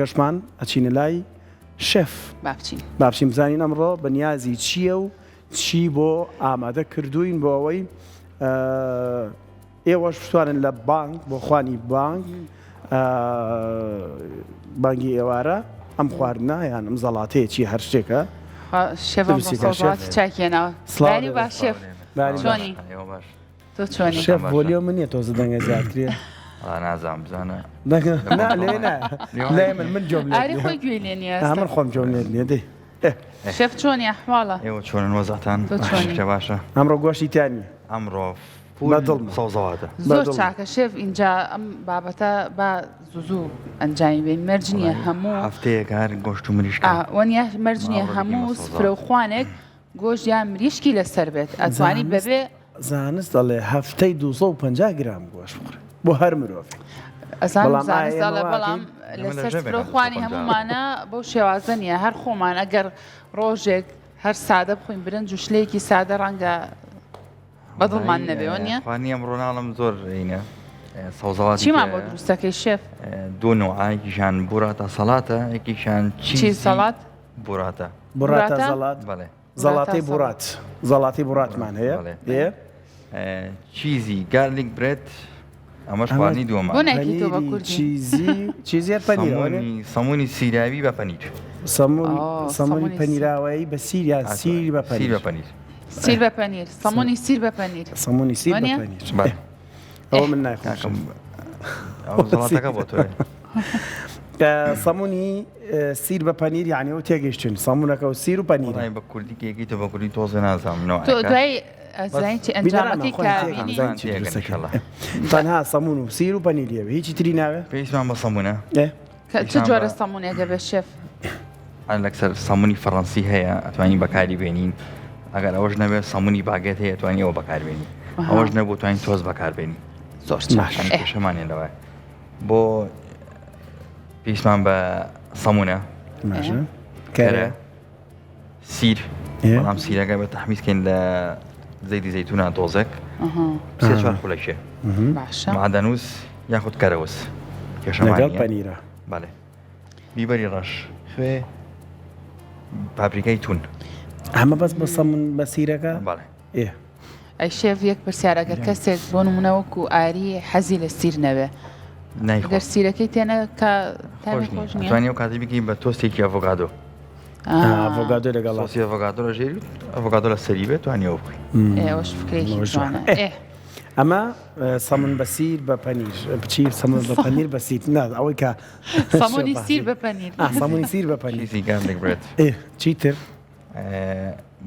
گەشتمان ئەچینە لای شێف بابچین بزانین ئەمڕۆ بەنیازی چییە و چی بۆ ئامادە کردوین بۆ ئەوەی ئێوەش بتوانن لە بانک بۆ خوانی بانک بانگی ئێوارە ئەم خواردنە یان ئەم زەڵاتەیەکی هەر شتێکە چاکێناوە باش شێف چۆنی تۆ چۆنی شێف بۆلیۆ منیە تۆزە دەنگە زیادکرێ نازام بزانە لێ من جۆم ئاری خۆی گوێ لێ نیە من خۆم جۆم لێ نیە دەی شێف چۆنی ئەحواڵە ئێوە چۆنن وەزاتان باشە ئەمڕۆ گۆشتی تانی ئەمڕۆ سەوزەواتە زۆر چاکە شێف اینجا ئەم بابەتە با زوو ئەنجامی بین مەرج نییە هەموو هەفتەیەک هەر گۆشت و مریشک وەنیە مەرج نییە هەموو سفرە و خوانێک گۆشت یان مریشکی لەسەر بێت ئەتوانی بەبێ زانست دەڵێ هەفتەی 250 گرام گۆشت بخورێ بۆ هەر مرۆڤ ئەزانم زانستاڵە بەڵام لەسەر سفرە و خوانی هەمومانە بەو شێوازە نیە هەر خۆمان ئەگەر ڕۆژێک هەر سادە بخوین برنج و شلەیەکی سادە ڕەنگە بەدڵمان نەبێەوە نیە خوانی ئەم ڕۆناڵم زۆر رینە سەوزەڵات چیمان بۆ دروستەکەی شێف دوو نوعایکیشان بوراتە سەڵاتە یەکیشان چی سەڵات بوراتە زەڵات بەڵێ زەڵاتی بورات زەڵاتی بوراتمان هەیە چیزی گارلیک برێت ئەمەش خواردنی دووەمە بۆ نایکی تۆ بە کوردی چیزی پەنیر سەمونی سیراوی بە پەنیر سەمونی پەنیراوایی بە سیریا سیر بە پەنیر سیر بە پەنیر سەمونی سیر بە پەنیر سەمونی سیر بە پەنیر ئەوە من ناخۆم زەڵاتەکە بۆ تۆ سەمونی سیر بە پەنیر یعنی ئەو تێگەیشتن سەمونەکە و سیر و پەنیر بە کوردیکێکی تۆ بە کوردی تۆزە نازانم تۆ دوای ئەزانیی ئەنجامەکەی کابینی تەنها سەمون و سیر و پەنیریەوە هیچی تری ناوێ پێویستمان بە سەمونە چ جۆرە سەمونێکە بە شێف لەکسەر سەمونی فەڕەنسی هەیە ئەتوانی بەکاری بێنین ئەگەر ئەوەش نەبێت سەمونی باگێت هەیە توانی ئەوە بەکاربێنی ئەوەش نەبوو توانین تۆز بەکاربێنی زۆر شەمانێن لەوە بۆ پێویستمان بە سەمونە کەرە سیر بەڵام سیرەکە بە تەحمیزکەین لە زەیدی زەیتونە دۆزێک سێ چوار خولەکێ معدەنووس یاخود کەرەوس لەگەڵ پەنیرە بەڵێ بیبەری ڕەش خوێ پاپریکای تون ئەمە بەس بە سەمون بە سیرەکە بەڵێ ئەی شێف یەک پرسیارەگەر کەسێک بۆ نمونەوەکو ئاری حەزی لە سیر نەبێ گەر سیرەکەی تێنە کە خۆش نیە توانی و کاتی بگەین بە تۆستێکی ئەڤۆکادۆ ئەڤۆکادۆ لەگەڵ سۆسی ئەڤۆکادۆ لە ژێری ئەڤۆکادۆ لە سەری بێت توانیەوە بکەین ئێوەش فکرێکی جوانە ئەمە سەمون بە سیر بە پەنیر بچی سەمون بە پەنیر بە سیر ناد ئەوەی کە سەمونی سیر بە پەنیر سەمونی سیر بە پەنیر چیزی گارلیک برێت چیتر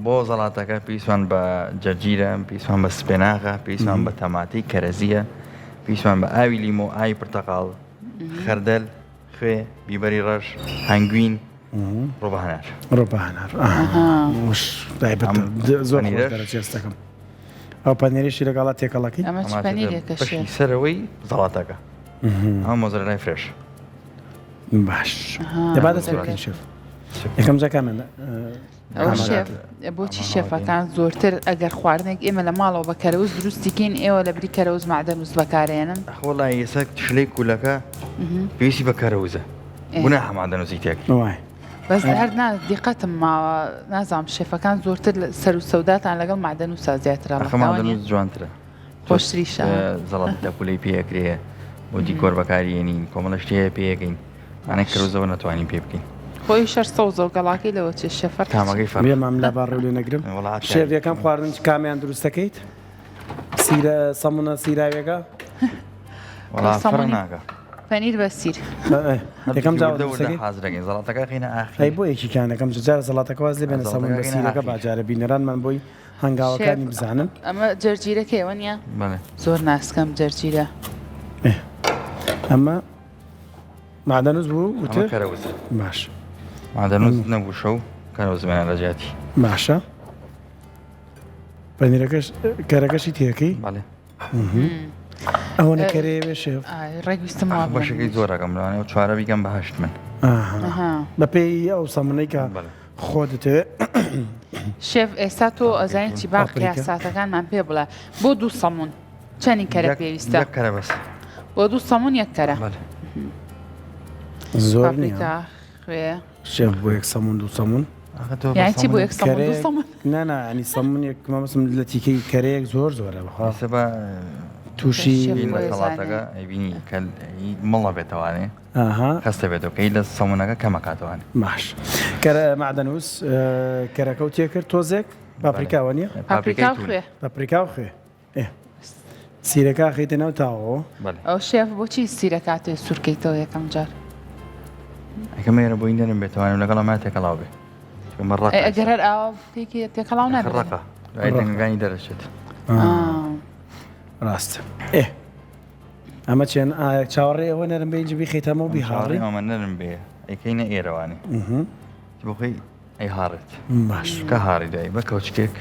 بۆ زەڵاتەکە پێویستمان بە جەرجیرە پێویستمان بە سپێناغە پێویستمان بە تەماتی کەرەزیە پێویستمان بە ئاوی لیمۆ ئاوی پرتەقاڵ خەردەل خوێ بیبەری ڕەش هەنگوین ڕۆبەهەنار زۆر دەرەجێستەکەم ئەو پەنیرێکی لەگەڵات تێکەڵەکەی ئەمە سەرەوەی زەڵاتەکە ئەمە مۆزەرەلای فرێش باش دەبا دەست بکەین شێف یەکەم جاکەمە بۆچی شێفەکان زۆرتر ئەگەر خواردنێک ئێمە لە ماڵەوە بە کەرەوز دروستیکەین ئێوە لە بری کەرەوز معدەنووس بەکارێنن وەڵای ئێستا شلەی کولەکە پێویستی بە کەرەوزە بوونە هەمادەنووسی تێک بەس هەر دیقەتم ماوە نازام شێفەکان زۆرتر سەر و سەوداتان لەگەڵ معدەنووسا زیاترا مادەنووس جوانترە خۆشتریشە زەڵات لە پولەی پێکرێ بۆ دیکۆر بەکارێنین کۆمەڵە شتەیە پێەکەین ئەنە کەرەوزەوە ناتوانین پێ بکەین خۆی شەر سەوزە و گەڵاکەی لەوە چێ شەفەر تامەکەی فەرمێمام لە باڕێ لێ نەگرم شێف یەکەم خواردن کامیان دروستەکەیت سیرە سەمونە سیراوێگە ناکە پەنیر بە سیر یەکەم حازرەکەین زەڵاتەکە خینە ئەی بۆ یەکیکانەکەم جار زەڵاتەکە واز لێ بێنە سەمون بە سیرەکە باجارە بینەرانمان بۆی هەنگاوەکانی بزانن ئەمە جەرجیرەکەیەوە نیە زۆر ناسکەم جەرجیرە ئەمە معدەنووس بوو وتر کەرەوز باش معدەنووس نەبوو شەو کەرەوز بێنە لە جیاتی باشە پەنیرەکەش کەرەکەشی تێکەی بەڵێ ئەوە نەکەرێوێ شێف ڕێگویستمەوە بەشەکەی زۆرەکەم لەوانێ و چوارە بیکەم بە هەشت من بە پێی ئەو سەمونەی کە خۆدتەوێ شێف ئێستا تۆ ئەزانین چی باق قیاساتەکانمان پێ بڵێ بۆ دوو سەمون چەندی کەرە پێویستە کەرە بەس بۆ دوو سەمون یەک کەرە زۆر نییە پاپریکا خوێ شێف بۆ یەک سەمون دوو سەمون یعنی چی بۆ یەک سەمون دوو سەمون نانی سەمونێک مەمەسم لە تیکەی کەرەیەک زۆر زۆرە بەخوا سبا تووشی بینە سەڵاتەکە ئەیبینی کە مڵە بێتەوانێ ئاها خستە بێتەوە کەی لە سەمونەکە کەمەکاتوانێ باش کەرە معدەنووس کەرەکە و تێ کرد تۆزێک پاپریکاوە نییە پاپریکا خوێ پاپریکا و خوێ سیرەکە خەیتە ناو تاوەوە ئەو شێف بۆچی سیرەکاتێ سوورکەیتەوە یەکەم جار ئەکەمە ێرە بۆی نەرم بێتوانم لەگەڵ ما تێکەڵاو بێ ئەگەر هەر ئاوا تێکی تێکەڵاو نابێت ڕقە دوای دەنگەکانی دەرەچێت ڕاستە ئەمە چێن چاوەڕێ ئەوە نەرم بێ جبی خەیتەمە و بیهاڕی ئەمە نەرم بێ ئەیکەینە ئێرەوانی بۆخۆی ئەی هاڕێت باش کە هاڕی دای بە کەوچکێک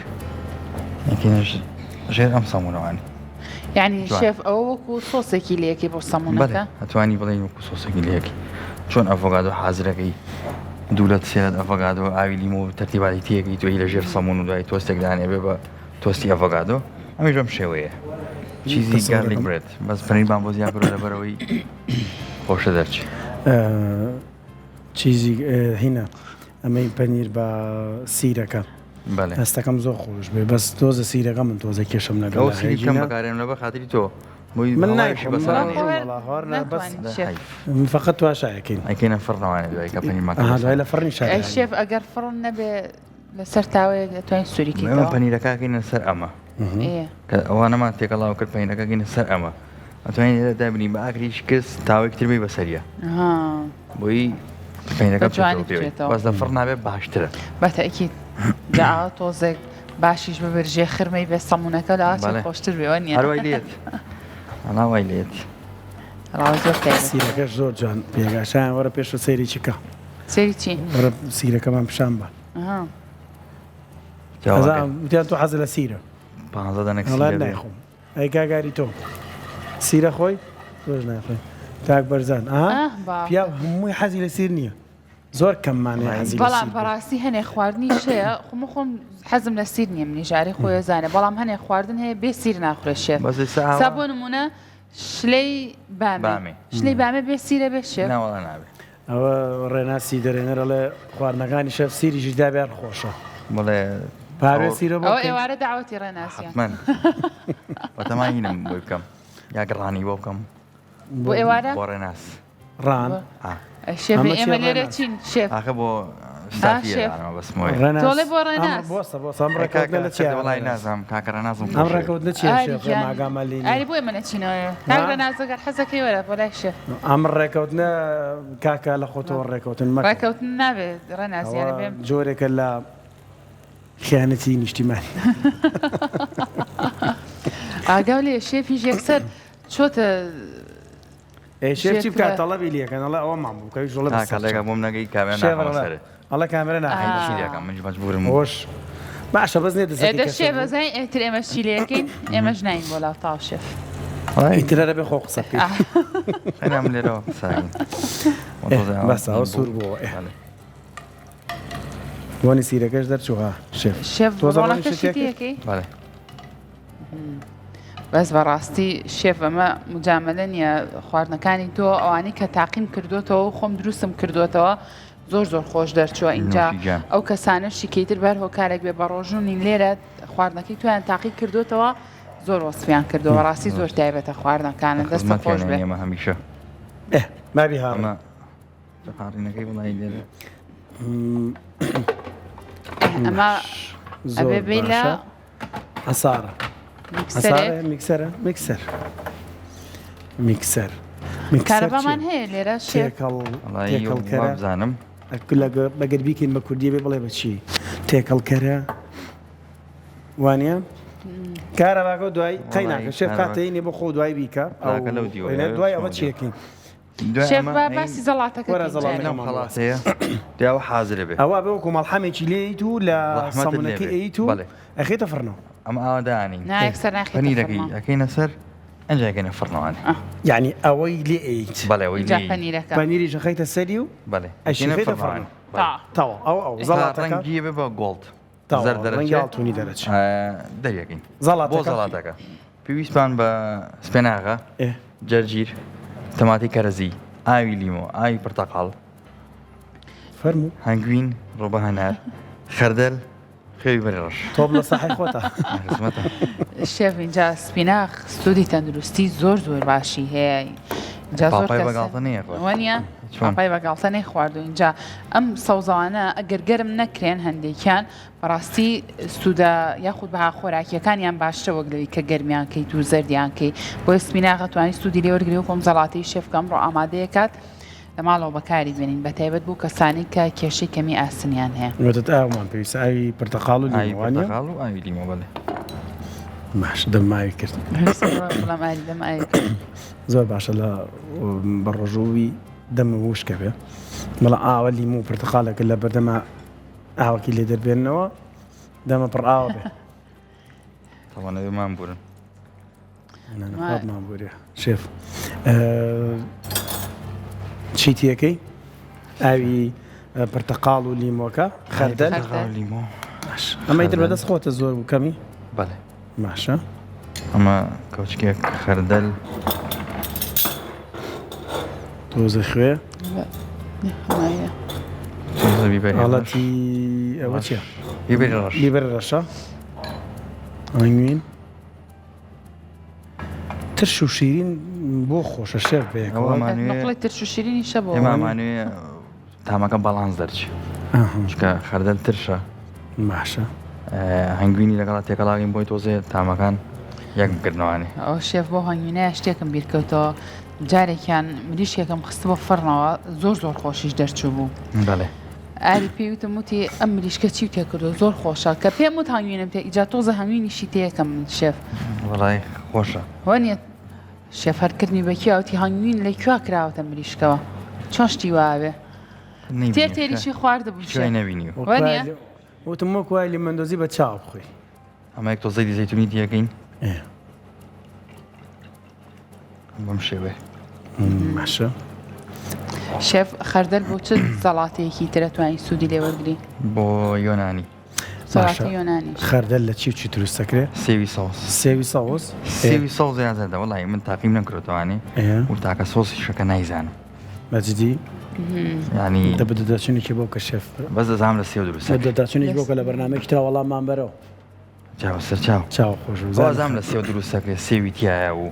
ژێر ئەم سەمونەوانی یعنی شێف ئەوە وەکو سۆسێکی لەیەکی بۆ سەمونەکە ئەتوانی بڵێ وەکو سۆسێکی لەیەکی چۆن ئەڤۆگادۆ حازرەکەی دوولەت سێت ئەڤۆگادۆ ئاوی لیمۆ و تەرتیباتی تێکی توی لە ژێر سەمون و دوای تۆستێکدانێ بێ بە تۆستی ئەڤۆگادۆ ئەمیش ئەم شێوەیە چیزی گارلیک برێت بەس پەنیر بان بۆ زیاد برۆ لەبەرەوەی خۆشە دەرچی چیزی هینە ئەمەی پەنیر بە سیرەکە بەڵێ هەستەکەم زۆر خۆش بێ بەس تۆزە سیرەکە من تۆزە کێشم ئەو لەگەڵ سیریکەم بەکارێن لە بە خاتری تۆ من من فقط تواشایەکەین ئەیکەینە فڕنەوانێ دوای کە پەنیر ماکە دوای لە فڕنی شای شێف ئەگەر فڕن نەبێ لەسەر تاوەیەک دەتوانین ئەمە سووریکەیتەوە پەنیرەکەکەینە سەر ئەمە کە ئەوانەمان تێکەڵاو کرد پەنیرەکەکەینە سەر ئەمە ئەتوانین لێرە دابنین بە ئاگری شکست تاوەیەک تر بێ بەسەریە بۆی پەنیرەکە بەس لە فڕ نابێت باشترە بەتەکی جا تۆزێک باشیش ببرژێ خرمەی بێ سەمونەکە لە خۆشتر بێەوە نیە هەروای لێت ئەناوای لێت سیرەکەش زۆر جوان پێگاشیان وەرە پێش سەیری چیکە سەیری چی وەرە سیرەکەمان پیشان بە وتیان تۆ حەز لە سیرە 15 دانێک نایخۆم ئەی کاگاری تۆ سیرە خۆی زۆر ناخۆی تاک بەرزان پیا هەمووی حەزی لە سیر نییە زۆر کەممانێ حەزی بەڵام بەڕاستی هەنێ خواردنی شەیە خۆم حەزم لە سیر نییە منیژاری خۆی زانێ بەڵام هەنێ خواردن هەیە بێ سیر ناخورێ شێف سا بۆ نمونە شلەی بامێ شلەی بامێ بێ سیرە بێ شێف ئەوە ڕێناسی دەرێنەرە لە خواردنەکانی شەف سیریشی دابێر خۆشە بڵێ پارێ سیرە بۆ ئێوارە داوەتی ڕێناسیە بەتەماینم بۆی بکەم یاگەڕانی بۆ بکەم بۆ ئێوارە بۆ ڕێناس ڕان شێف ئێمە لێرە چین شێف ئاخە بۆ تۆڵێ بۆ ڕێناس وڵای نازم کاکەڕە نازم ئەم ڕێکەوت نەچێماگامەلی ئاری بۆی منە چینەوە کاکە نازەگەر حەزەکەی وەرە بۆ لای شێف ئەم ڕێکەوتنە کاکە لە خۆتەوە ڕێکەوتن ڕێکەوتن نابێت ڕێناسیانە بێم جۆرێکە لە خیانەتی نیشتیمانی ئاگاو لێ شێفیش یەکسەر چۆتە شێفی بکات تەڵەبی لێکەنەڵە ئەوە مامبوو کەوی ژۆڵە کاکەڵێکە بۆم نەگەی کامێن ئەڵە کامێرە ناکەم من مەجبورم خۆش باشە بەس نێ دەسێت شێف بەزای ئێتر ئێمە چی لەکەین ئێمەش ناین بۆ لاو تاو شێف ئیترە بێ خۆ قسە خەینام لێرەوە بەسەوە سوور بووە وانی سیرەکەش دەرچووها شێف تۆزەکەی بەس بەڕاستی شێف ئەمە مجاملە نییە خواردنەکانی تۆ ئەوانی کە تاقیم کردوتەوە خۆم دروستم کردوتەوە زۆر زۆر خۆش دەرچووە اینجا ئەو کەسانەشی کەیتر بەر هۆکارێک بێ بەڕۆژوونین لێرە خواردنەکەی تویان تاقی کردوتەوە زۆر وەسفیان کردەوە ڕاستی زۆر تایبەتە خواردنەکانە دەستە خۆش بێ هەمیشە مابی هاڕمە قاڕینەکەی وڵی لێرە ئەمە ئەبێ بێ لە ئەسارە میکسەرە میکسەر کارەبامان هەیە لێرە تێکەڵکەرە بزانم بەگەر بیکەین بە کوردی بێ بڵێ بەچی تێکەڵکەرە وانە کارەباکە دوای قەیناکە شێف کاتەینێ بۆ خۆ دوای بیکە دوای ئەوە چیەکەین باسی زەڵاتەکە خلاصەیە دیاوە حازرە بێ ئەوە بێ وەکو مەڵحەمێکی لێیت و لە سەمونەکەی ئەیت و ئەخێتە فڕنەوە ئەم ئاوادانی پەنیرەکەی ئەەکەینە سەر ئەنجاگەنە فڕنەوەوانی یعنی ئەوەی لێ ئەیت بەڵێەوەی پەنیریش خەیتە سەری و بەڵێ ئەشێتە فڕن تاوە ئەو زەڵاتەکەی بێ بە گۆڵد زەردەرەنگیڵتونی دەرەچ دەریەکەی بۆ زەڵاتەکە پێویستمان بە سپێناغا جەرگیر تەماتی کەرەزی ئاوی لیمۆ ئاوی پرتەقاڵ فەرموو هەنگوین ڕۆبە هەنار خەردەل خوێوی بەری ڕەش تۆ بڵە ساحی خۆتە خزمەتە شێف اینجا سپیناخ سوودی تەندروستی زۆر باشی هەیە اینجا زۆر پاپای بەگاڵتە نەیە خۆ. وانە چۆن؟ پاپای بەگاڵتە نەی خواردو اینجا ئەم سەوزانە ئەگەر گەرم نەکرێن هەندێکیان بەڕاستی سوودە یاخود بەها خۆراکیەکانیان باشترە وەک لەوەی کە گەرمیان کەیت و زەردیان کەی بۆی سپیناخە توانی سوودی لێ وەرگری و کۆم زەڵاتەی شێفکەم ڕۆ ئامادەیەکات لە ماڵەوە بەکاری بێنین بە تایبەت بوو کەسانی کە کێشەی کەمی ئاسنیان هەیە وتت ئاومان پێویستە ئاوی پرتەقاڵ و ئاوی لیمۆوانە پرتەقاڵ و ئاوی لیمۆ بەڵێ باش دەماوی کرد بەڵام ئاری دەم ئاوی زۆر باشە لە بەڕۆژووی دەمە وشکە بێ بەڵام ئاوە لیمو و پرتەقالێکە لە بەردەمە ئاوەکی لێ دەربێنەوە دەمە پڕ ئاوە بێ تەوانەوێمان بورن خۆتمان بورێ شێف چیتیەکەی ئاوی پرتەقاڵ و لیمۆکە خەردەل لیمۆ ئەمە ئیتر بەدەست خۆتە زۆر و کەمی بەڵێ باشە ئەمە کەوچکێک خەردەل تۆزە خوێ زەبی بە حاڵەتی ئەوە چیە بیبەری ڕەش بیبەر ڕەشە ئەنگوین ترش و شیرین بۆ خۆشە شێف بەیەکەوە مەقڵی ترش و شیرینی شە بۆ ئێمامانوێ تامەکە باڵانس دەرچی چکە خەردەل ترشە باشە هەنگوینی لەگەڵا تێکەڵاوین بۆی تۆزێ تامەکان یەک بگرنەوەنی ئەو شێف بۆ هەنگوینەیە شتێکم بیرکەوتەوە جارێکیان مریشێکم خستە بە فڕنەوە زۆر خۆشیش دەرچوو بوو بەڵێ ئاری پێوتم وتی ئەم مریشکە چی تێ کردو زۆر خۆشە کە پێم وت هەنگوینم تێ ئیجا تۆزە هەنگوینیشی تەیەکەم شێف وەڵای خۆشە وانە شێف هەرکردنی بەکیاوتی هەنگوین لە کووا کراوەتە مریشکەوە چۆن شتی وابێ تێریشی خواردەبوو شوی نەبینی وتم وەک وای لیمەندۆزی بە چاو بخۆی ئەمە یەک تۆزەی زەیتونی دیەکەین بەم شێوێ باشە شێف خەردەل بۆ چ زەڵاتەیەکی ترە توانی سوودی لێوەرگری بۆ یۆنانی زەڵاتی یۆنانی خەردەل لە چی دروست دەکرێت سێوی ساوس سێوی ساوس سێوی ساوس زیاتردا وەڵی من تاقیم نەکردوانی و تاکە سۆسی شەکە نایزانم بەجددی ینی دەبدەداچونێکی بۆ کە شێف بەس دەزانم لە سێو دروست دەداچونێک بۆکە لە بەرنامەیەکی ترا وەڵاممان بەرەوە چاو سەر چاو چاو خۆش زازام لە سێو دروستەکە سێوی تایە و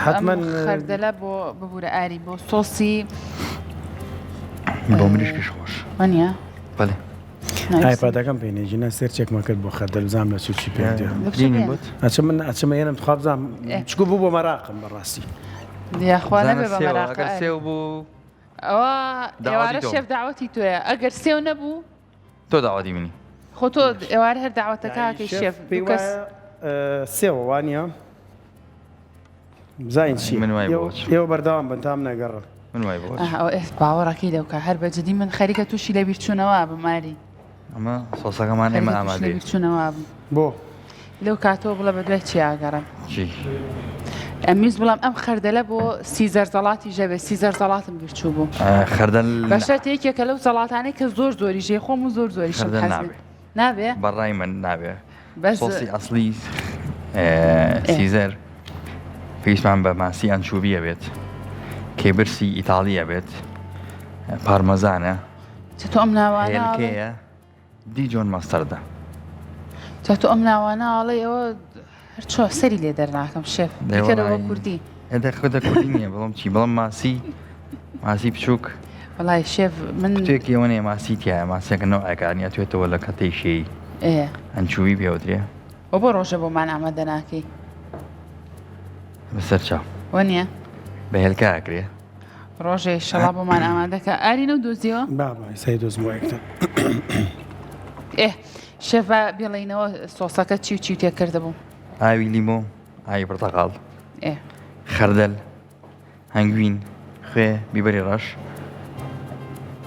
حتمما خەردەلە بۆ ببوورە ئاری بۆ سۆسی بۆ مریشکش خۆش وانە بەڵێ ئایپادەکەم پێێنێژینە سێرچێکمە کرد بۆ خەردەل بزانام لە چی پێ ئەچە من ئەچمە چکو بوو بۆ مەراقم بەڕاستی دیاخواانە بێ بە مەراقە سێو بوو ئەوە ئێوارە شێف داوەتی توێ ئەگەر سێو نەبوو تۆ داواتی منی خۆ تۆ ئێوارە هەر داوەتەکەکەی شێف سێوە وانە بزین چی من وای ئێوە بەردەوام بنتام نەگەڕە من وای بۆ باوەڕەکەی لەوکە هەر بەجددی من خەریکە تووشی لە بیرچوونەوە بماری ئەمە سۆسەکەمان ئێمە ئامادە بیرچوونەوە بۆ لەو کاتەوە بڵە بە دوای چیاگەڕم چی ئەمیز بڵام ئەم خەردەلە بۆ سیزەر زەڵاتی ژەبێ سیزەر زەڵاتم بیرچوو بوو خەردەل بەشە یەکێکە لەو زەڵاتانەی کە زۆری ژێ خۆم و زۆری نابێ بەڕای من نابێ بەس سۆسی ئەسلی سیزەر پێویستمان بە ماسی ئەنچوبیە بێت کێبرسی ئیتالیە بێت پارمەزانە تۆ ئەم ناوانە هێلکەیە دیجۆن ماستەردە تۆ ئەم ناوانە ئاڵێ ئەوە هەرچۆ سەری لێ دەرناکەم شێف دیکەرەوە کوردی خودە کوردی نییە بەڵام چی بەڵام ماسی بچووک وڵای شێف من توێکیەوە نێ ماسی تایە ماسیەکەنەوە ئەکارنیە توێتەوە لە کەتەی شێی ئەنچووی پێوترێ ئەو بۆ ڕۆژە بۆمان ئامادە ناکەی بەسەر چاو وەنیە بە هێلکە ئەکرێ ڕۆژێ شەڵا بۆمان ئامادەکە ئارینە و دۆزیەوە سای دۆزمەوەیەکتە شێف بێڵینەوە سۆسەکە چی و چی تێ کرده بوو ئاوی لیمۆ ئاوی پرتەقاڵ خەردەل هەنگوین خوێ بیبەری ڕەش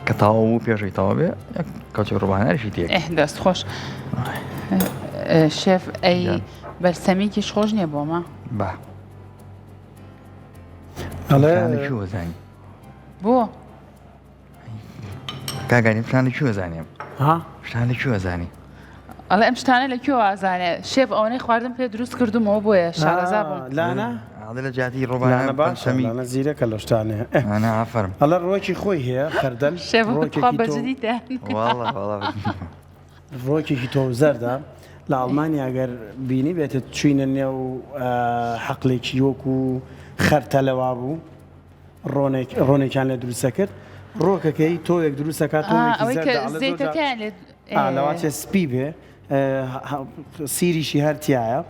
کە تاوە بوو پێشەی تاوە بێ کەوچە ڕووبانەرشی تێک دەست خۆش شێف ئەی بەرسەمێکیش خۆش نییە بۆمە با وەزانی بۆ کاگانی شتانی کوێ زانیم شتانی کوێ زانی ئەڵێ ئەم شتانە لە کوێ ئازانێ شێف ئەوەی خواردم پێ دروست کردومەوە بۆیە شارەزا بووم لانا هذا اللي جاتي لا ربع أنا باش أنا زيرك اللشتانة أنا عفرم الله روكي خوي هي خردل شيف خبر جديدة والله ڕۆکێکی تۆ زەردە لە ئەڵمانیا ئەگەر بینی بێتە چوینە نێو حەقلێکی وەکو خەرتە لەوا بوو ڕۆنێکیان لێ دروستە کرد ڕۆکەکەی تۆیەک دروستەکات لەواتێ سپی بێ سیریشی هەرتیایە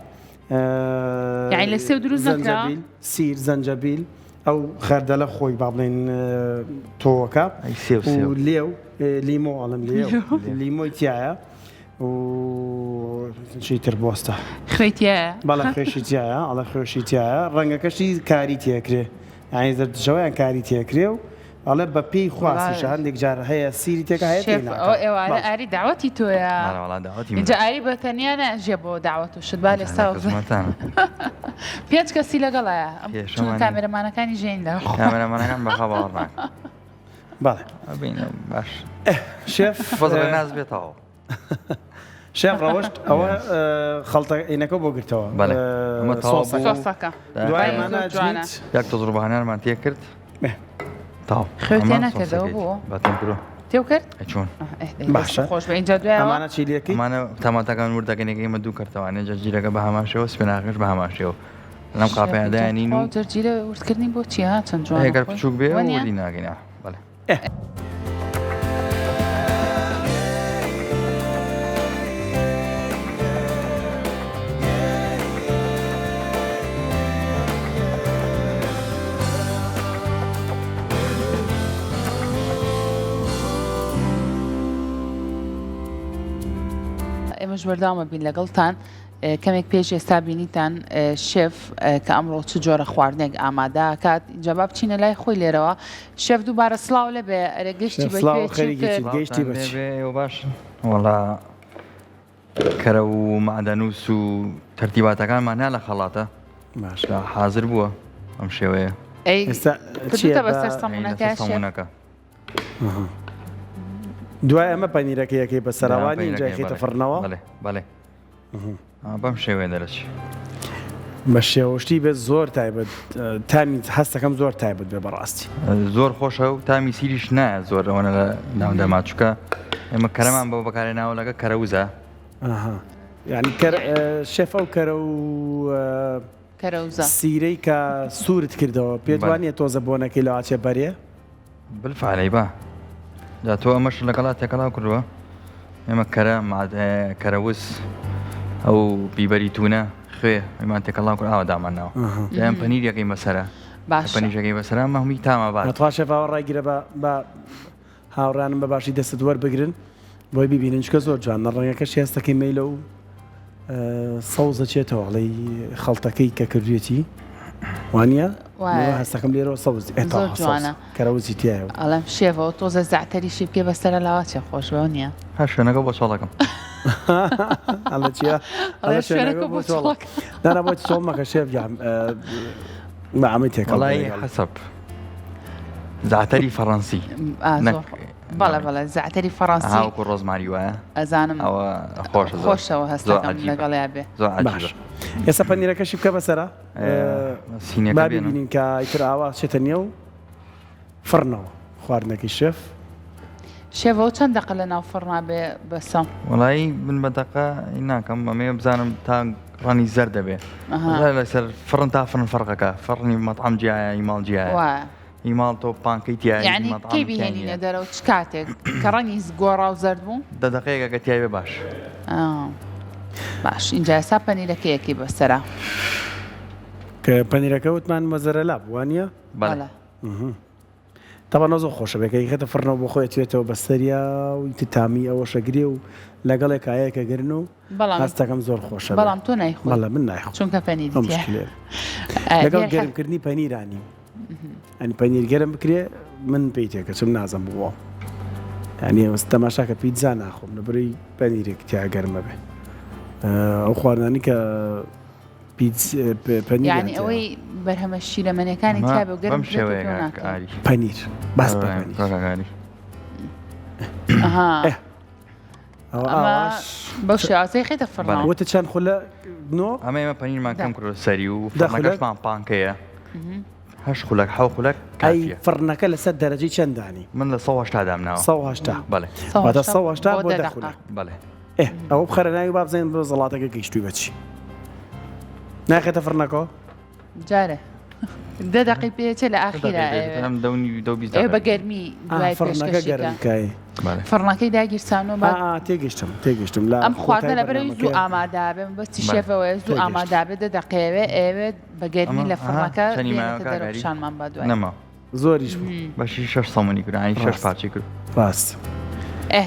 یعنی لە سێو دروست نەکرا سیر زەنجەبیل ئەو خەردەلە خۆی با بڵێن تۆوەکە و لێو لیمۆ ئەڵم لیمۆی تایە و چی تر بۆستە خوێتیایە بەڵە خوێشی تایە ئەڵە خوێشی تایە ڕەنگەکەشی کاری تێکرێ یعنی زەردشەوەیان کاری تێکرێ و ئەڵێ بە پێی خواسیش هەندێک جار هەیە سیری تێکە هەیە ئێوارە ئاری داوەتی تۆیە اینجا ئاری بە تەنیا نەژێ بۆ داوەت و شت با لێستا پێنج کەسی لەگەڵایە چون کامێرەمانەکانی ژێن لە کامێرەمانەکان بەخوا باوەڕ ناکەم بەڵێ باش شێف فەزڵێ ناز بێتەوە شێف ڕەوەشت ئەوە خەڵتە عینەکە بۆ گرتەوە سۆسەکە دوایمانە یاک تەجروبەهانیانمان تێ کرد تاو خوێتیە نەکردەوە بۆ باتێم کرۆ تێو کرد چۆن باشە خۆش بە اینجا دوای ئەمانە چی لێکی ئەمانە تەماتەکان وردەکەنێکی ئمە دوو کردەوانێ جەرجیرەکە بە هەماشەوە سپێناکەش بە هەماشەوە لەم قاپەیەدایانین و جەرجیرە وردکردنی بۆ چی ها چەند جوان ئەگەر بچووک بێ وەردی ناگەینە بەڵێ ئێمەش بەرداوامە بین لەگەڵتان کەمێک پێش ئێستا بینیتان شێف کە ئەمڕۆ چ جۆرە خواردنێک ئامادە کات اینجا با بچینە لای خۆی لێرەوە شێف دووبارە سڵاو لێ بێ گەشتی گەشتی باش وەڵا کەرە و معدەنووس و تەرتیباتەکانمان نا لە خەڵاتە حازر بووە ئەم شێوەیە ئێستا بەسەر سەمونەکە دوای ئەمە پەنیرەکەیەکەی بە سەراوانی اینجا خێتە فڕنەوە بەڵێ بەم شێوەیە دەرەچی بە شێوەشتی بێت زۆر تایبەت تامی هەستەکەم زۆر تایبەت بێ بەڕاستی زۆر خۆشە و تامی سیریش نایە زۆر ئەوەنە لە ناودەماچووکە ئێمە کەرەمان بۆ بەکارێ ناوەلەکە کەرەوزە یعنی شێف ئەو کەرەوزە سیرەی کە سوورت کردەوە پێت وانە تۆزە بۆنەکەی لە ئاچێ بەرێ بالفعلەی بە جا تۆ ئەمەش لەگەڵا تێکەڵا کردووە ئێمە کەرەوز ئەو بیبەری تونە خوێ ئەمان تێکەڵا کرد ئاوا دامانەوە ئەم پەنیرەکەی مەسەرە پەنیرەکەی بەسەرا مەهمی تامە باش ئەتوا شێفاوە ڕایگیرە بە هاوڕانم بە باشی دەستت وەربگرن بۆی ببینن چکە زۆر جوان ڕەنگەکەش هێستەکەی مەیلە و سەوزە چێتەوە هەڵی خەڵتەکەی کە کردوێتی وانە هەستەکەم لێرەوە سەوزی کەرەوزی تایە ئەڵم شێفەوە تۆزە زعتەریشی پێ بەسەرە لاوە چێ خۆشەوە نییە هەر شوێنەکە بۆ چۆڵەکەم دانا بۆ چۆڵمەکە شێف بەعامی تێکەڵی حەسەب زعتەری فەڕەنسی بەڵێ زعتەری فەڕەنسی هاوکو ڕۆزماری وایە ئەزانم ئەوە خۆشەوە هەستەکەم لەگەڵیا بێ باش ئێستا پەنیرەکەشی بکە بەسەرە بابی بینین کە ئیتر ئاوا چێتە نێو فڕنەوە خواردنەکەی شێف شێفەوە چەند دەقە لە ناو فڕنا بێ بەسەم وڵایی من بە دەقە ناکەم ئەمێ بزانم تا ڕانی زەر دەبێ لەسەر فڕن تا فڕن فەرقەکە فڕنی مەطعەم جیایە ئیماڵ جیایە ئیماڵ تۆ پانکەی تیایە یعنی کەی بهێنینە دەرەوە چ کاتێک کە ڕەنی گۆڕا و زەرد بوو دەقەیەکە تیای بێ باش باش اینجا ئێستا پەنیرەکەیەکی بەسەرا کە پەنیرەکە وتمان مەزەرە لا وانە بەڵێ تەبەنە زۆر خۆشە بێکەی خێتە فڕنەوە بۆ خۆی توێتەوە بەسەریا و تامی ئەوە شەگرێ و لەگەڵێک ئایەکە گرن و هەستەکەم زۆر خۆشە بەڵام تۆ نایخۆ من نایخۆ چونکە پەنیر لەگەڵ گەرمکردنی پەنیرانی ئەنی پەنیر گەرم بکرێ من پێی تێکە چم نازم بووە ینی تەماشاکە پیتزا ناخۆم لەبەرەی پەنیرێک تیا گەرمە بێ ئەو خواردنانی کە ینی ئەوەی بەرهەمە شیرەمەنیەکانی تابێ و گەرم پەنیر باس ئەمە بەو شێوازەی خێتە فڕنەوە. وتە چەند خولە بنۆ؟ ئەمە پەنیرمان کەم کرد سەری و فڕنەکەشمان پانکەیە. 8 خولەک 7 خولەک ئەی فڕنەکە لەسەر دەرەجەی چەندانی؟ من لە 180 دامناوە. 180 بەڵێ. واتە 180 بۆ 10 خولەک. بەڵێ. ئەوە بخەرە ناوی با بزانین بۆ زەڵاتەکە گەیشتووی بەچی. ناخێتە فڕنەکەەوە؟ جارێ. 10 دقیقە پێچێ لە ئاخیرا بە گەرمی دوای فڕنەکە گەرمکای. فڕنەکەی داگیرسانەوە تێگەشتم لە ئەم خواردنە لەبەرەوەی زوو ئامادابێ بەستی شێفەوەی زوو ئامادابێ 10 دقیقەوێ ئێوێ بە گەرمی لە فڕنەکە دەرەوشانمان بادوای نەما زۆریش بەشی 6 سەمونی کردانی 6 پارچی کرد. باس.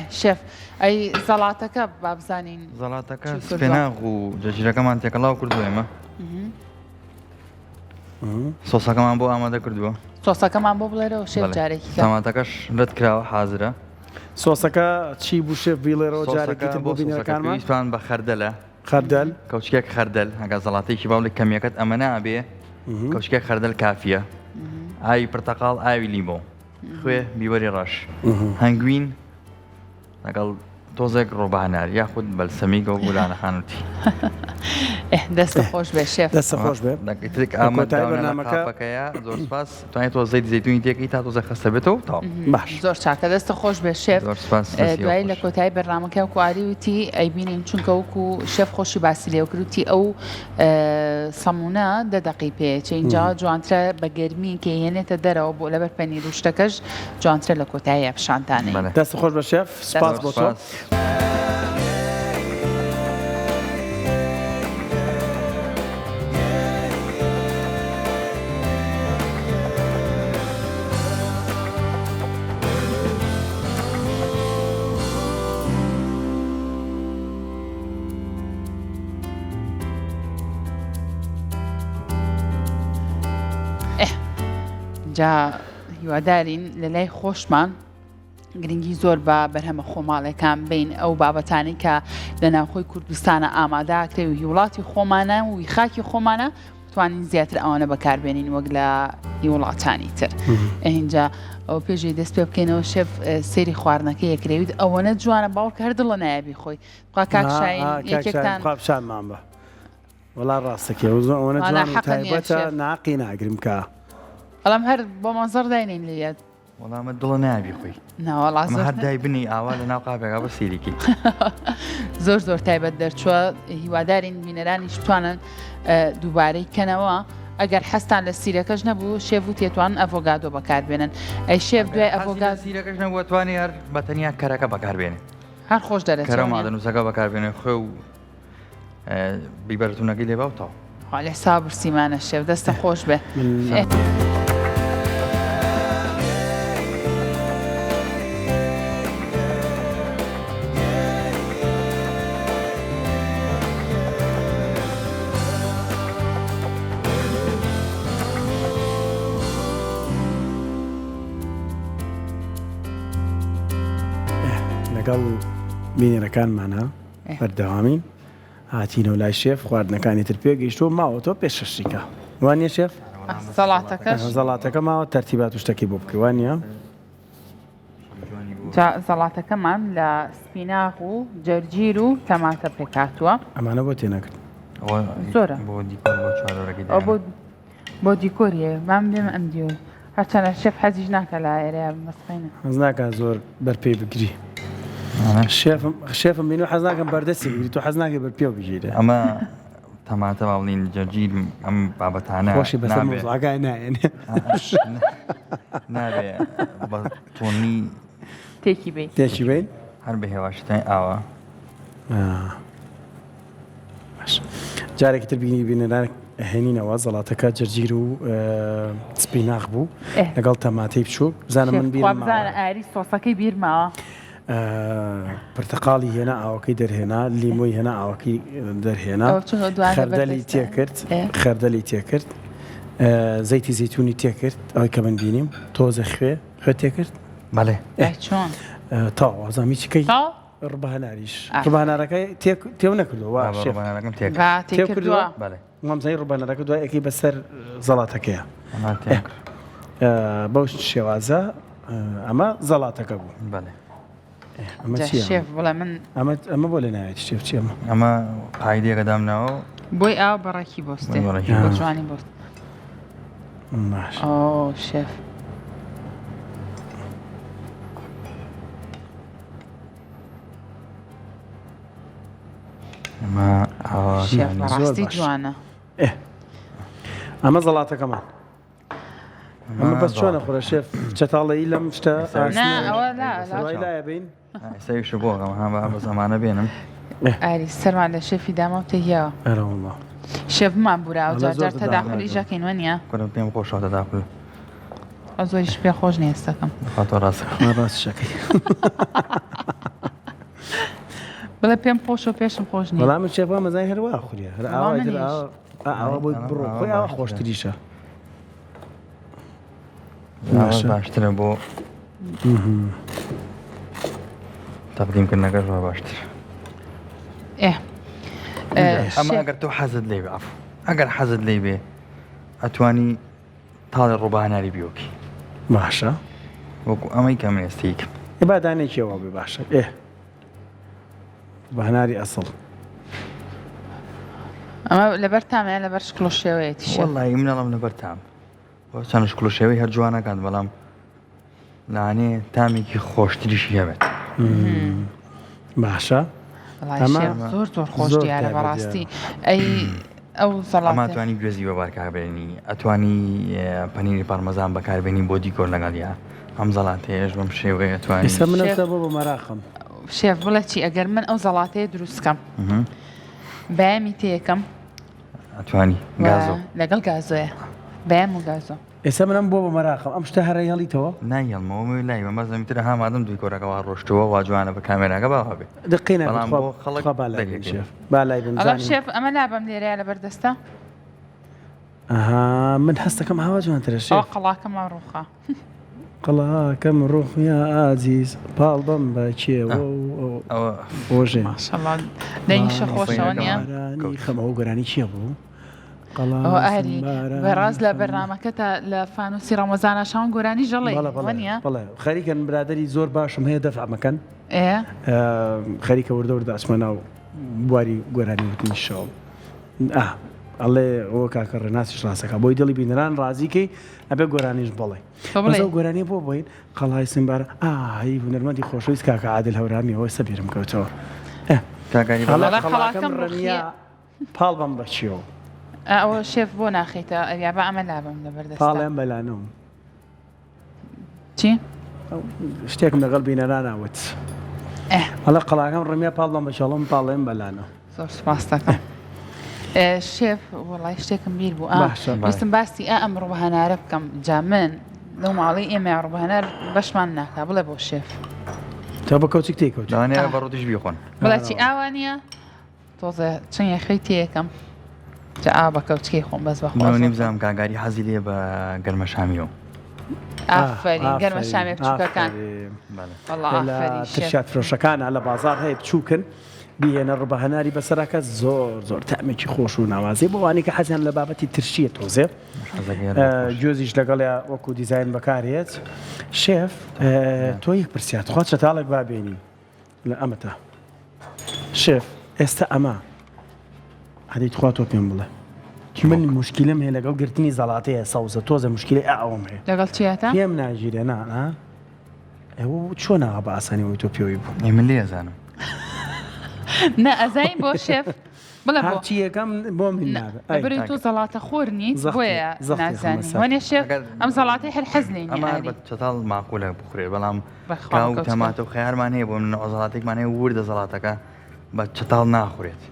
شێف ئەی زەڵاتەکە بابزانین. زەڵاتەکە سپێناغ و جەجیرەکەمان تێکەڵاو کردووە ئێمە. سۆسەکەمان بۆ ئامادە کردووە. سۆسەکەمان بۆ بڵێرەوە شێف جارێکی تەماتەکەش ڕەت کراوە حازرە. سۆسەکە چی بوو شێف بیڵێرەوە جارێکی تر بۆ بینەکانمان؟ ویستمان بە خەردەلە. خەردەل کەوچکێک خەردەل ئەگە زەڵاتێکی باو لە کەمیەکەت ئەمە نابێ کەوچکێک خەردەل کافیە. ئاوی پرتەقاڵ ئاوی لیمۆ خوێ بیوەری ڕەش هەنگوین لەگەڵ تۆزێک ڕۆبانار یاخود بەلسەمیگە و گولانە خانوتی. دەستە خۆش بێ شێف. دەستە خۆش بێ. دەکەیتێک ئامادەکەیە زۆر سپاس توانێت تۆ زەیت زەیتونی تێکی تا تۆزە خەستە بێتەوە تا. باش زۆر چاکە دەستە خۆش بێ شێف. دوایی لە کۆتایی بەرنامەکە و کواری وتی ئەیبینین چونکە وەکو شێف خۆشی باسی لێ کردوتی ئەو سەمونە 10 دقیقە پێچێ اینجا جوانترە بە گەرمی کە هێنێتە دەرەوە بۆ لەبەر پەنیر و شتەکەش جوانترە لە کۆتایی ئەفشانتانەی. دەستە خۆش بە شێف سپاس بۆ تۆ. جا هیوادارین لە لای خۆشمان گرنگی زۆر بە بەرهەمە خۆماڵەکان بین ئەو بابەتانی کە لە ناوخۆی کوردستانە ئامادەکرێ و وڵاتی خۆمانە و خاکی خۆمانە توانین زیاتر ئەوانە بەکاربێنین وەک لە وڵاتانی تر. اینجا ئەو پێشی دەست پێ بکەینەوە شێف سێری خواردنەکە یەکرێویت ئەوەنە جوانە باوکە هەر دڵە نایبی خۆی کاکشین یەکێکتان خوابشانمان بە وەڵا ڕاستەکێ ئەوەنە جوان تایبەتە ناقی ناگرم کە بەڵام هەر بۆ مەزەر داینین لێت وەڵامە دڵە نابی خۆی هەر دای بنی ئاوا لە ناو قاپێکا بە سیرێکی زۆر تایبەت دەرچووە هیوادارین بینەرانیش بتوانن دووبارەی کەنەوە ئەگەر حەستان لە سیرەکەش نەبوو شێف و تێتوان ئەڤۆگادۆ بەکاربێنن ئەی شێف دوای ئەڤۆگاد سیرەکەش نەبووە توانی هەر بەتەنیا کەرەکە بەکاربێنێ هەر خۆش دەرێت کەرە مادەنووسەکە بەکاربێنێ خۆ و بیبەرتونەکەی لێ باوتەوە لە سابرسیمانە شێف دەستە خۆش بێ. لەگەڵ بینەرەکانمانە بەردەوامین هاتینەوە لای شێف خواردنەکانی تر پێ گەیشتۆ ماوە تۆ پێش شەشیکە وانە شێف زەڵاتەکە ماوە تەرتیبات و شتێکی بۆ بکە وانە زەڵاتەکەمان لە سپیناغ و جەرجیر و تەماتە پێکاتووە ئەمانە بۆ تێنەکرد زۆرە بۆ دیکۆریە مام بێمە ئەم دیۆ هەرچەنە شێف حەزیش ناکە لە ئێرە مەسخینە حەز ناکە زۆر بەرپێی بگری شێفم بینی و حەز ناکەم بەردەستی بگری تۆ حەز ناکە بەرپێ بگیرێ ئەمە تەماتە باڵین جەرجیر ئەم بابەتانە خۆشی بەسەر مۆزڵاکای نایێنێ نابێ بە تۆنی تێکی بین هەر بە هێواشتای ئاوە جارێکی تر بینی بینەران هێنینەوە زەڵاتەکە جەرجیر و سپیناغ بوو لەگەڵ تەماتەی بچووک بزانم من بیرمابزانە ئاری سۆسەکەی بیرماوە پرتەقاڵی هێنا ئاوەکەی دەرهێنا لیمۆی هێنا ئاوەکەی دەرهێنا خەردەلی تێکرد زەیتی زەیتونی تێکرد ئەوەی کە من بینیم تۆزە خوێ تێکرد بەڵێ چۆن تاوازامی چکەی ڕبەهەناریش ڕبەهەنارەکەی تێو نەکردەوە تێکردووە مامزای ڕبەهەنارەکە دوای ئەەکەی بەسەر زەڵاتەکەیە بەو شێوازە ئەمە زەڵاتەکە بوو بەڵێ ئەمە جا چییە؟ شێف بڵێ من ئەمە بۆ لە نایەت شێف چی ئەمە؟ ئەمە قایدێکە دامناوە بۆی ئاو بەڕێکی بۆستێ بۆی بەڕێکی بۆ بۆست. جوانی بۆست باش ئۆ شێف ئەمە شێف زۆر بەڕاستی باش. جوانە ئەمە زەڵاتەکەمان ئەمە بەس چۆنە خۆرە شێف چەتاڵەیی لەم شتە نا ئەوە لا لایە بین سەویش بۆ ئەمە بە زەمانە بێنم ئاری سەرمان لە شێفی داما و تێیەوە ئەرەوڵڵا شێفمان بورا و ئەڵە جار زۆر تەداخلی دەداخل. ژەکەین وەنیە کورە پێم خۆشەوە داخل ئەو زۆریش پێ خۆش نیە ئێستەکەم خاتۆ ڕاستە ڕاست شەکەی بڵێ پێم خۆش و پێشم خۆش نیە بەڵام شێفا مەزای هەروە خوریە هەر ئاوا منیش. ئاوا بۆی بڕۆ خۆی ئاوا خۆشتریشە ئاوا باشترە بۆ تەقدیمکردنەکەش باشتر ئێ ئەمە ئەگەر تۆ حەزت لێ بێ ئەف ئەگەر حەزت لێ بێ ئەتوانی تاڵی ڕووباناری بیۆکی باشە وەکو ئەمەی کە من ئێستیکم ێ بادانێکیەوە بێ باشە بەهناری ئەسڵ ئەمە لەبەر تامەیە لەبەر شکڵۆشێوەیەتی شێف وەڵی منەڵم لەبەر تام چەند شکلوشێوەی هەر جوانەکات بەڵام لانێ تامێکی خۆشتریشی هەبێت باشە وڵای ئەمە شێف زۆر زۆر خۆش زۆر دیارە تایبەت بەڕاستی ئەی ئەو ئەمە زەڵاتە توانی گوێزی بە بارکاربێنی ئەتوانی پەنیری پارمەزان بەکاربێنی بۆ دیکۆر لەگەڵیا ئەم زەڵاتەیەش بەم شێوەیە ئەتوانی ئێستا شێف. منەتە بۆ بە مەراخم شێف بڵێ چی ئەگەر من ئەو زەڵاتەیە دروستکەم بەیامی تێکم ئەتوانی گازۆ لەگەڵ گازۆیە بەیام و گازۆ ئێستا منم بۆ بە مەراخم ئەم شتە هەرە هەڵیتەوە نایەڵمەوە لای مەزەمیتر هەمادەم دوی کۆرەکەەوە ڕۆشتەوە وا جوانە بە کامێراگە باوە بێ دقینە بەڵام بۆ خەڵک دەرێکێ. بالای ئەڵام بنزانی شێف ئەمە لابم لێرەیە لەبەر دەستە ئەها من هەستەکەم هاوا جوانترە ئەوە شێف قەڵاکەم ڕووخە قەڵاکەم ڕوخیا ئازیز پاڵ بەم بە کێوە ئەوە ئۆژێ ماشەڵڵا دەنیشە خۆشەوە نییە خەمەوە گۆرانی چییە بوو؟ ئەو ئاری بەڕاز لە بەرنامەکە تا لە فانوسی ڕەمەزانە شاون گۆرانی ژەڵێ وەنیە بەڵێ خەریکەن برادری زۆر باشم هەیە دەفعمەکەن ئێ خەریکە وردە وردە ئەسمەنا و بواری گۆرانی وتنی شەوم ئەڵێ ئەوە کاکە ڕێناسیش ڕاستەکە بۆی دڵی بینەران ڕازیکەی ئەبێ گۆرانیش بڵێ بەزە گۆرانی بۆ بۆین قەڵای سمبارە ئاهی هونەرمەندی خۆشەویست کاکە عادل هەورامی ئەوە سەبیرم کەوتەوە کاکانی خەڵاکەم ڕۆخیە پاڵ بەم بەچیەوە ئەوە شێف بۆ ناخیتە ئەویا بە ئەمە لابم لەبەردەست پاڵیان بەلانەوە چی؟ شتێکم لەگەڵ بینەران ناوت هەڵە قەڵاکەم ڕمیا پاڵ بەم بەچەڵم پاڵێن بەلانەوە زۆر سپاس دەکەم شێف وڵای شتێکم بیر بوو ویستم باسی ئەم ڕووبەهەنارە بکەم جا من لەو ماڵی ئێمە ڕووبەهەنار بەشمان ناکا بڵێ بۆ شێف تا بە کەوچێک تێکەوت داوانەیە بەڕۆتیش بیخۆن بڵێکی ئاوانە تۆزە چنگە خەی تێکەم جا ئا بە کەوچکەی خۆم بەس بەخۆ نیم کاگاری حەزی لێ بە گەرمە شامیەوە ئافری گەرمە شامێ بچووکەکان ترشات فرۆشەکانە لە بازار هەیە بچووکن بهێنە ڕووبەهەناری بەسەرەکە زۆر زۆر تامێکی خۆش و ناوازی بۆوانی کە حەزیان لە بابەتی ترشیە تۆزێ گوێزیش لەگەڵیا وەکو دیزاین بەکارێت شێف تۆ یەک پرسیات خوا چەتاڵێک بابێنی لە ئەمەتە شێف ئێستا ئەمە هەدەیت خوا تۆ پێم بڵێ من مشکلم هەیە لەگەڵ گرتنی زەڵاتەیە سەوزە تۆزە مشکلی ئەوم هەیە لەگەڵ چیاتە؟ پێم ناژیرێ نا ئەوە چۆنەوە بە ئاسانی وی تۆ پێوی بوو من لێ ئەزانم نە ئەزای بۆ شێف بڵێ بۆ هەرچی یەکەم بۆ من بری تۆ زەڵاتە خۆر نیت بۆیە نازانی وانێ شێف ئەم زەڵاتی هەر حەز لێنی ئەمە چەتاڵ ماقولە بخورێ بەڵام کاو تەماتە و خەیارمان هەیە بۆ من زەڵاتێکمان هەیە وردە زەڵاتەکە بە چەتاڵ ناخورێت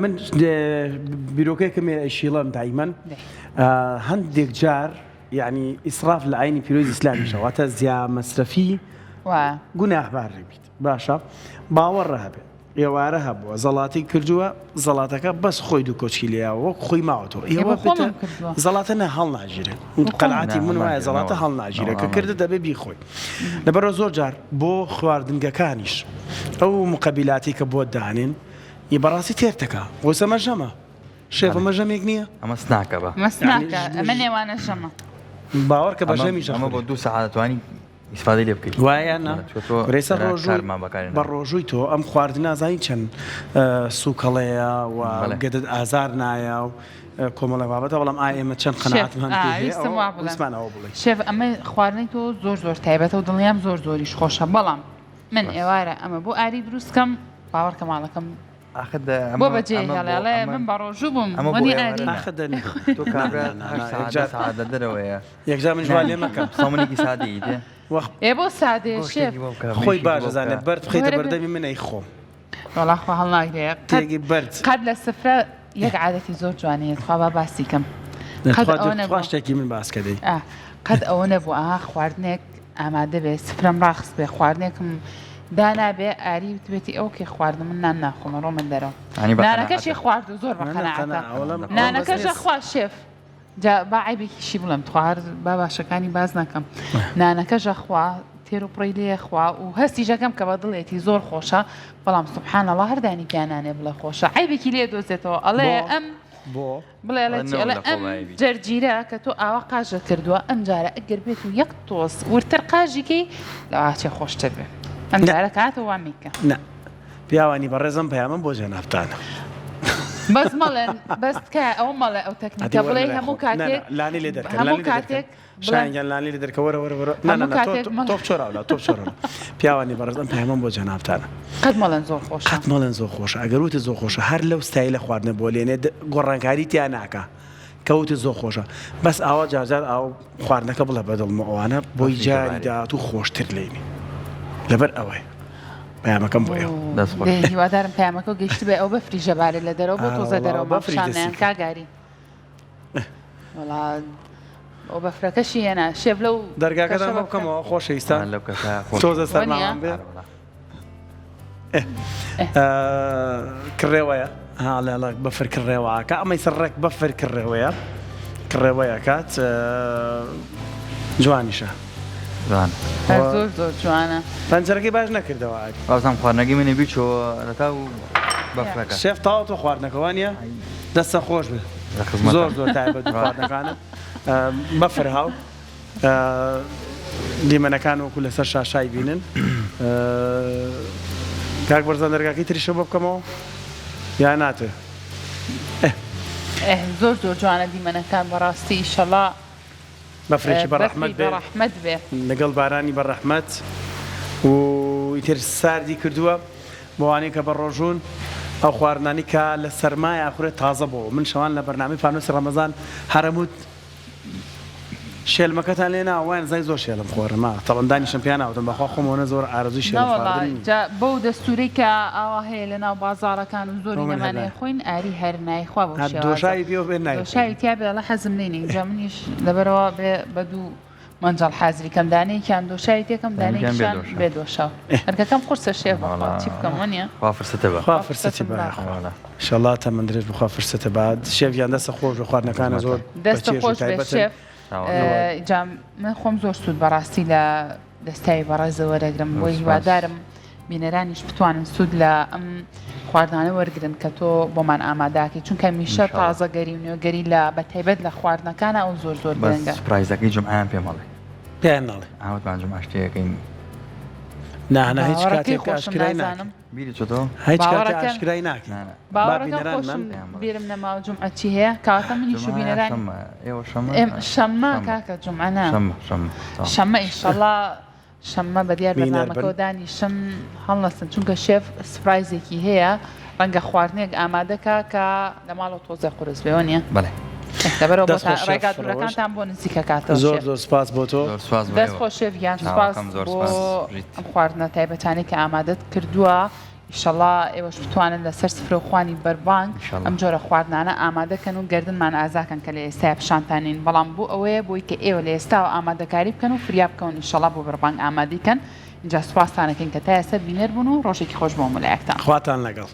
من بیرۆکەیەکەم ئەیشیڵم دایمەن هەندێک جار یعنی ئیسراف لە عینی پیرۆزی ئیسلامیشەوەتە زیا مەسرەفی گوناهبار ڕێبیت باشە باوەڕە هەبێت ئێوارە هەبووە زەڵاتی کردووە زەڵاتەکە بەس خۆی دوو کۆچکی لێیاوە وەک خۆی ماوەتەوە ئێوە زەڵاتە نە هەڵ ناژیرێت قەنعاتی من وایە زەڵاتە هەڵ ناژیرە کە کردە دەبێ بیخۆی لەبەرەوە زۆر جار بۆ خواردنگەکانیش ئەو مقەبیلاتی کە بۆ دانێن ی بەڕاستی تێرتەکە بۆسە مەژەمە شێفە مەژەمێک نییە ئەمە سناکە بە مەسناکە ئەمە نێوانە ژەمە باوەڕ کە بەژەمی ئەمە بۆ 2 ساعت توانی استفاده لێ بکەیت وایە ڕێسە بە ڕۆژووی تۆ ئەم خواردن نازانی چەند سوکەڵەیە و گەدت ئازار نایە و کۆمەڵە بابەتە بەڵام ئێمە چەند قەناعەتمانەوە بڵێ شێف ئەمە خواردنی تۆ زۆر تایبەتە و دڵنیام زۆریش خۆشە بەڵام من ئێوارە ئەمە بۆ ئاری دروستکەم باوەڕکە ماڵەکەم بۆ بەجێ هەڵێڵێ من بە ڕۆژوو بووم دەرەوەیە یەکجا من جوان لێ مەکەم ساڵمانێکی سادەیت ئێ بۆ سادێ شێف خۆی باشەزانێت بەرد بخەیتە بەردەمی منەی خۆم وەڵاخوا هەڵناگرێ تێگی بەرد قەت لە سفرە یەک عادەتی زۆر جوانەیە خوا با باسی کەم شتێکی من باسکە دەی قەت ئەوە نەبوو ئاها خواردنێک ئامادە بێ سفرەم ڕاخست بێ خواردنێکم دانابێ ئاری وتبێتی ئەو کێ خواردن من نان ناخۆمە ڕۆ من دەرەوە نانەکەشی خوارد و زۆر بەقەناعەتە نانەکەشە خوا شێف با عیبێکیشی بڵێم توارد با باشەکانی باز ناکەم نانەکەژە خوا تێر و پڕی لێ خوا و هەستی ژەکەم کە بە دڵێتی زۆر خۆشە بەڵام سوبحانە الله هەردانی پیانانێ بڵێ خۆشە عیبێکی لێ دۆزێتەوە ئەڵێ ئەم بڵێ ئەم جەرجیرە کە تۆ ئاوا قاژە کردووە ئەم جارە ئەگەر بێت و یەک تۆز ورتر قاژیکەی لەواچێ خۆشتر بێ ئەم جارە کاتە وا میکە پیاوانی بەڕێزم پەیامم بۆ جێنافتانە بەس مەڵێن بەستکە ئەو مەڵێ ئەو تەکنیکە بڵێ هەموو کاتێک لانی لێ دەرکە هەموو کاتێک شایان لانی لێ دەرکە وەرە تۆپ چۆراولا تۆپ چۆرە پیاوانی بەڕێزم پەیامم بۆ جێنافتانە قەت مەڵێن زۆر خۆشە قەت مەڵێن زۆر خۆشە ئەگەر وتە زۆر خۆشە هەر لەو ستایلە خواردنە بۆ لێنێ گۆڕانکاری تیا ناکە کەوتە زۆر خۆشە بەس ئاوا جارجار ئاو خواردنەکە بڵێ بەدڵمە ئەوانە بۆی جاری داهات و خۆشتر لێنی لەبەر ئەوەی پەیامەکەم بۆ هیوادارم پەیامەکە گەشت بێ ئەو بە فریژەبارێ لە دەرەوە بۆ تۆزە دەرەوە مافشانیان کاگاری وڵا ئەو بەفرەکەشی هێنا شێف لەو دەرگاکەدان بۆ بکەمەوە خۆشەویستان لەو کەسە تۆزە سەرمامان بێ کڕێوەیە هاڵێڵک بەفر کڕێوەکە ئەمەی سەرڕێک بەفر کڕێوەیە کات جوانیشە زۆر جوانە پەنجەرەکەی باش نەکردەوە بازم خواردنەکەی منێ بیچۆ لە تا و بەفرەکە شێف تاوە تۆ خواردنەکەوانە دەستە خۆش بێ زۆر تایبەت خواردنەکانە بەفر هاو دیمەنەکان وەکو لەسەر شاشای بینن کاک بەرزان دەرگاکەی تریشە بۆ بکەمەوە یا ناتێ زۆر جوانە دیمەنەکان بەڕاستی ئیشەڵا بەفرێکی بەڕەحمەت بێ لەگەڵ بارانی بەڕەحمەت و ئیتر ساردی کردووە بۆوانەی کە بە ڕۆژوون ئەو خواردنانی کە لە سەرمای ئاخورێت تازە بۆ من شەوان لە بەرنامەی فانوسی ڕەمەزان هەرەموت شێلمەکەتان لێ ناوان زای زۆر شێلم خۆرمە تەڵندانی شەمپیان ناوتم بەخوا خۆمەوە زۆر ئارزوی شێڵ بەو دەستوری کە ئاوا هەیە لە ناو بازاڕەکان و زۆری نەمانەیە خۆین ئاری هەر نایخوا بۆ دۆشاوی پێ بێ نایشاوی تیا بێ لە حەزم نینی جا منیش لەبەرەوە بە دوو منجڵ حازری کەم دانەیەکیان دۆشاوی تێکم دانەیەکیان بێ دۆشاو هەرکەکەم قورسە شێف چی بکەم وەنیە خوا فرسەتی بە ئینشەڵڵا تەمەند درێژ بخوا فرسەتە بعد شێفیان دەستە خۆش و خواردنەکانە زۆر دەستە خۆش بێ شێف من خۆم زۆر سوود بەڕاستی لە دەستایی بەڕێزە وەرەگرم بۆی هیوادارم بینەرانیش بتوانن سوود لە ئەم خواردنانە وەرگرن کە تۆ بۆمان ئاماداکەی چونکە میشە تازە گەری و نوێگەری لە بەتایبەت لە خواردنەکانە ئەو زۆر گرنگە سوپرایزەکەی جمعیان پێ مەڵێ پێیان ناڵێ ئاوتمان جمعە شتەیەکەین نه هیچ کاتێک ئاشکرای ناکەم بیری چۆتەوە هیچ کاتێک ئاشکرای ناکەم باوەڕەکەم خۆشم بیرم نەماوە جمعە چی هەیە کاتە منیش و بینەران شەممە کاکە جمعە نا شەممە ئینشەڵڵا شەممە بە دیار بەرنامەکەەوە دانیشم هەڵنەستن چونکە شێف سپرایزێکی هەیە ڕەنگە خواردنێک ئامادەکە کە لە ماڵەوە تۆزە قورس بێەوە نیە بەڵێ لەبەرەوە ڕێگا دوورەکانتان بۆ نزیکە کاتەوە زۆر سپاس بۆ تۆ دەست خۆش شێفیان سپاس بۆ ئەم خواردنە تایبەتانی کە ئامادەت کردووە ئیشەڵڵا ئێوەش بتوانن لەسەر سفرە و خوانی بەربانگ ئەم جۆرە خواردنانە ئامادەکەن و گردنمان ئازاکەن کە لە ئێستا پیشانتانین بەڵام بۆ ئەوەیە بۆی کە ئێوە لە ئێستاوە ئامادەکاری بکەن و فریا بکەون ئیشەڵڵا بۆ بەربانگ ئامادەکەن اینجا سوپاسانەکەین کە تا ئێستا بینەر بوون و ڕۆژێکی خۆش بۆ مولایەکتان خواتان لەگەڵ